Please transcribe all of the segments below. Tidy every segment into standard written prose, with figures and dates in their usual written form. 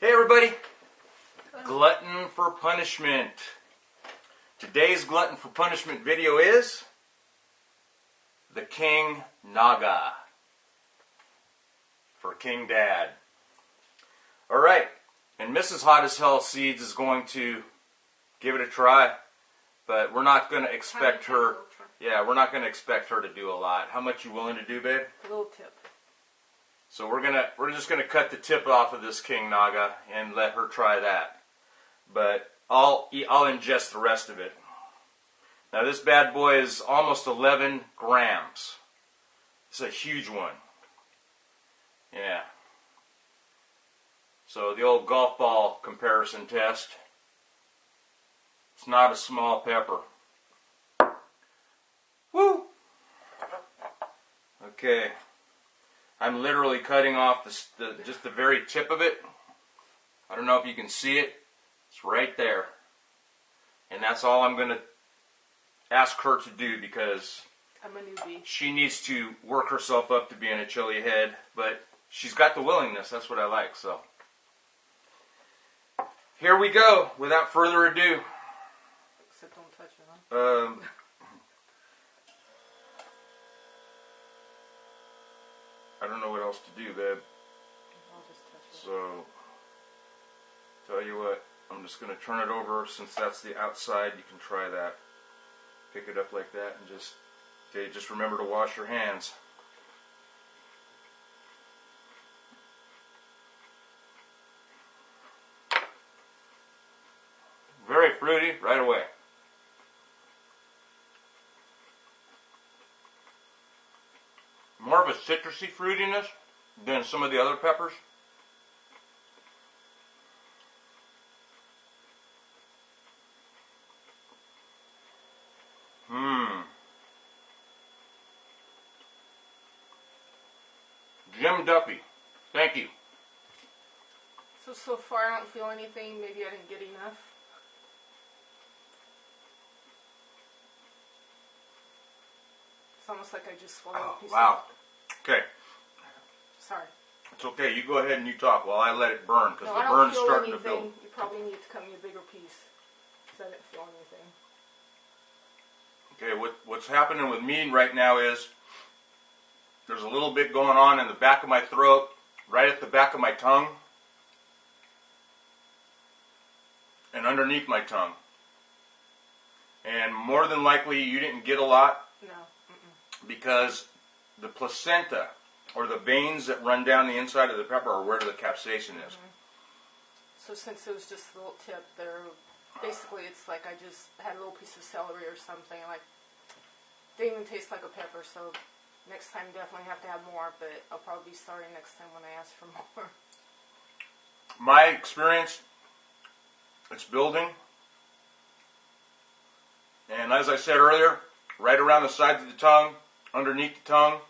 Hey everybody, Glutton for Punishment. Today's Glutton for Punishment video is the King Naga for King Dad. Alright, and Mrs. Hot as Hell Seeds is going to give it a try, but we're not going to expect her, we're not going to expect her to do a lot. How much you willing to do, babe? A little tip. So we're just gonna cut the tip off of this King Naga and let her try that. But I'll ingest the rest of it. Now this bad boy is almost 11 grams. It's a huge one. Yeah. So the old golf ball comparison test. It's not a small pepper. Woo! Okay. I'm literally cutting off just the very tip of it. I don't know if you can see it. It's right there. And that's all I'm going to ask her to do because I'm a newbie. She needs to work herself up to being a ChileHead, but she's got the willingness. That's what I like. So here we go. Without further ado. Except don't touch it, huh? I don't know what else to do, babe. I'll just touch it. So, tell you what, I'm just going to turn it over. Since that's the outside, you can try that. Pick it up like that and just remember to wash your hands. Very fruity right away. More of a citrusy fruitiness than some of the other peppers. Jim Duffy, thank you. So far I don't feel anything. Maybe I didn't get enough. It's almost like I just swallowed a piece wow. Okay. Sorry. It's okay. You go ahead and you talk while I let it burn because No, the burn's starting to build. You probably need to cut me a bigger piece because I didn't feel anything. Okay, what's happening with me right now is there's a little bit going on in the back of my throat, right at the back of my tongue, and underneath my tongue. And more than likely you didn't get a lot. No. Because the placenta, or the veins that run down the inside of the pepper, are where the capsaicin is. So since it was just a little tip, basically it's like I just had a little piece of celery or something. Like, didn't even taste like a pepper, so next time definitely have to have more, but I'll probably be sorry next time when I ask for more. My experience, it's building. And as I said earlier, right around the sides of the tongue, underneath the tongue,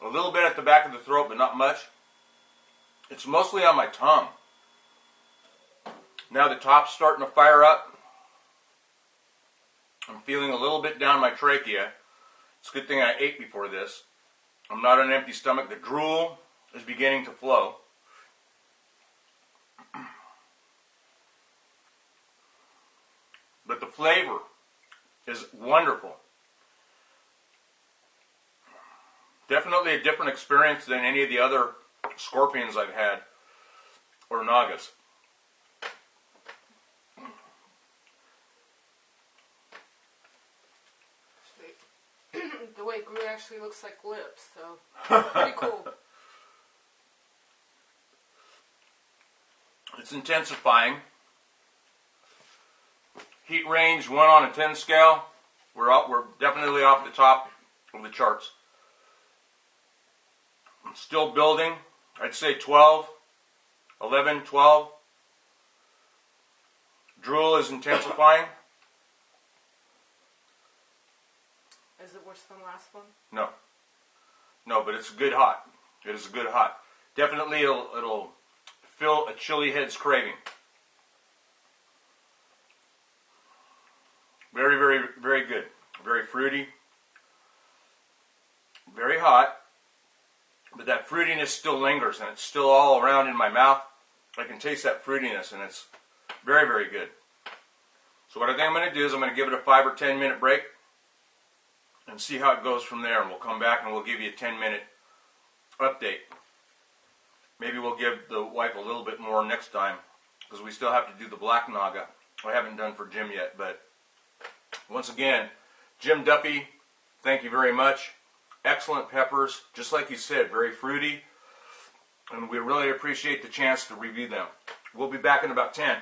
a little bit at the back of the throat, but not much. It's mostly on my tongue. Now the top's starting to fire up. I'm feeling a little bit down my trachea. It's a good thing I ate before this. I'm not on an empty stomach. The drool is beginning to flow. But the flavor is wonderful. Definitely a different experience than any of the other scorpions I've had, or Nagas. The way it grew actually looks like lips, so pretty cool. It's intensifying. Heat range 1 on a 10 scale. We're definitely off the top of the charts. Still building. I'd say 12, 11, 12. Drool is intensifying. Is it worse than the last one? No. No, but it's good hot. It is a good hot. Definitely it'll fill a ChileHead's craving. Very, very, very good. Very fruity. Very hot. But that fruitiness still lingers, and it's still all around in my mouth. I can taste that fruitiness, and it's very, very good. So what I think I'm going to do is I'm going to give it a 5 or 10 minute break and see how it goes from there. And we'll come back and we'll give you a 10-minute update. Maybe we'll give the wife a little bit more next time, because we still have to do the black Naga. I haven't done for Jim yet, but once again, Jim Duffy, thank you very much. Excellent peppers, just like you said, very fruity, and we really appreciate the chance to review them. We'll be back in about 10.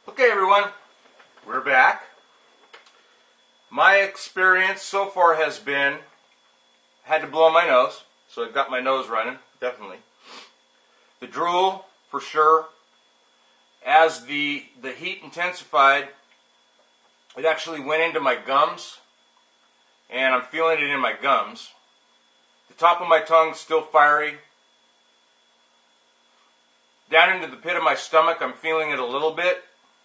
Okay, everyone, we're back. My experience so far has been, had to blow my nose, so I've got my nose running, definitely. The drool, for sure. As the heat intensified, it actually went into my gums, and I'm feeling it in my gums. The top of my tongue's still fiery. Down into the pit of my stomach, I'm feeling it a little bit.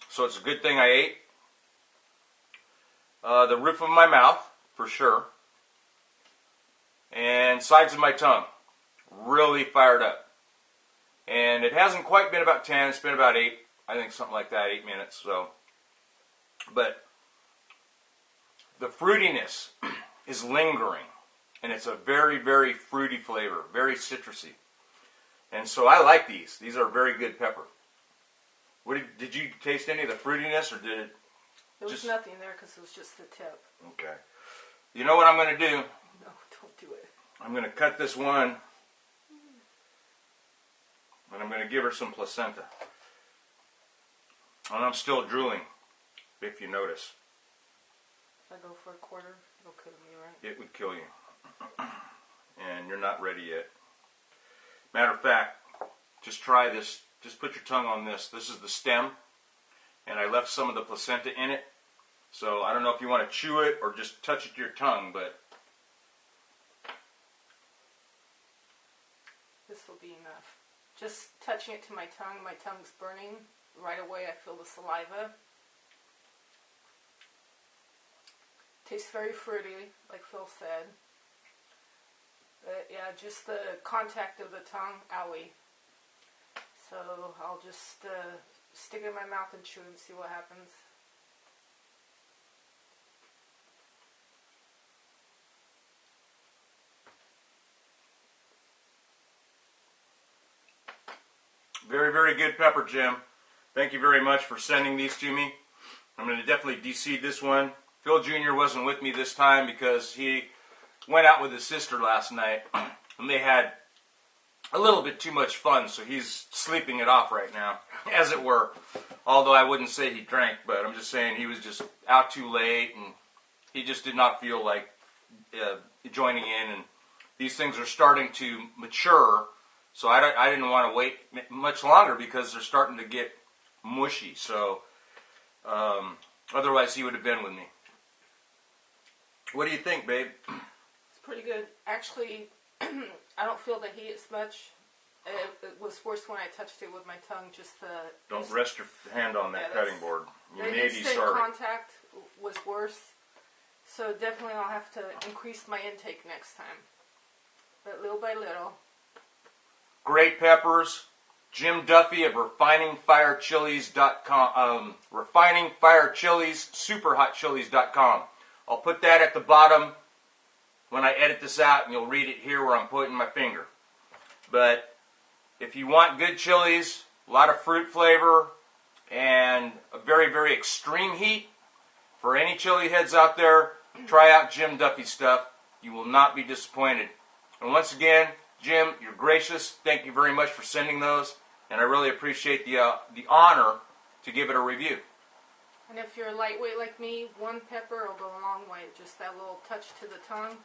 So it's a good thing I ate. The roof of my mouth, for sure. And sides of my tongue, really fired up. And it hasn't quite been about 10, it's been about 8, I think something like that, 8 minutes. So, but the fruitiness is lingering. And it's a very, very fruity flavor, very citrusy. And so I like these. These are very good pepper. What did you taste any of the fruitiness, or did it? There was nothing there because it was just the tip. Okay. You know what I'm going to do? No, don't do it. I'm going to cut this one, and I'm going to give her some placenta. And I'm still drooling, if you notice. If I go for a quarter, it'll kill me, right? It would kill you. And you're not ready yet. Matter of fact, just try this. Just put your tongue on this. This is the stem, and I left some of the placenta in it. So I don't know if you want to chew it or just touch it to your tongue, but this will be enough. Just touching it to my tongue's burning. Right away I feel the saliva. Tastes very fruity, like Phil said. But yeah, just the contact of the tongue, owie. So I'll just stick it in my mouth and chew and see what happens. very, very good pepper, Jim. Thank you very much for sending these to me. I'm going to definitely de-seed this one. Phil Jr. wasn't with me this time because he went out with his sister last night, and they had a little bit too much fun, so he's sleeping it off right now, as it were. Although I wouldn't say he drank, but I'm just saying he was just out too late, and he just did not feel like joining in, and these things are starting to mature, so I didn't want to wait much longer because they're starting to get mushy, so otherwise he would have been with me. What do you think, babe? It's pretty good. Actually, I don't feel the heat as much. It was worse when I touched it with my tongue. Just the don't rest your hand on that cutting board. You may be instant sorry. Contact was worse, so definitely I'll have to increase my intake next time. But little by little. Great peppers. Jim Duffy of refiningfirechilies.com. Refiningfirechilies, superhotchilies.com. I'll put that at the bottom when I edit this out, and you'll read it here where I'm putting my finger. But if you want good chilies, a lot of fruit flavor, and a very, very extreme heat, for any chili heads out there, try out Jim Duffy stuff. You will not be disappointed. And once again, Jim, you're gracious. Thank you very much for sending those, and I really appreciate the honor to give it a review. And if you're lightweight like me, one pepper will go a long way. Just that little touch to the tongue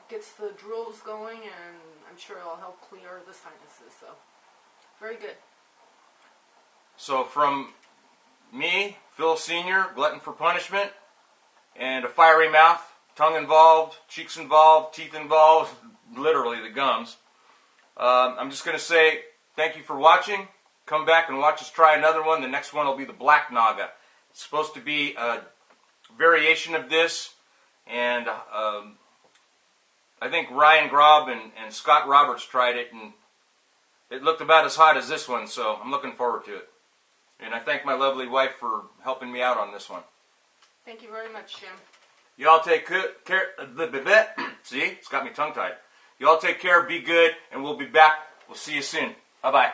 gets the drools going, and I'm sure it'll help clear the sinuses. So, very good. So from me, Phil Sr., glutton for punishment, and a fiery mouth, tongue involved, cheeks involved, teeth involved, literally the gums. I'm just going to say thank you for watching. Come back and watch us try another one. The next one will be the black Naga. It's supposed to be a variation of this, and I think Ryan Grob and Scott Roberts tried it, and it looked about as hot as this one, so I'm looking forward to it. And I thank my lovely wife for helping me out on this one. Thank you very much, Jim. Y'all take care. See, it's got me tongue-tied. Y'all take care, be good, and we'll be back. We'll see you soon. Bye-bye.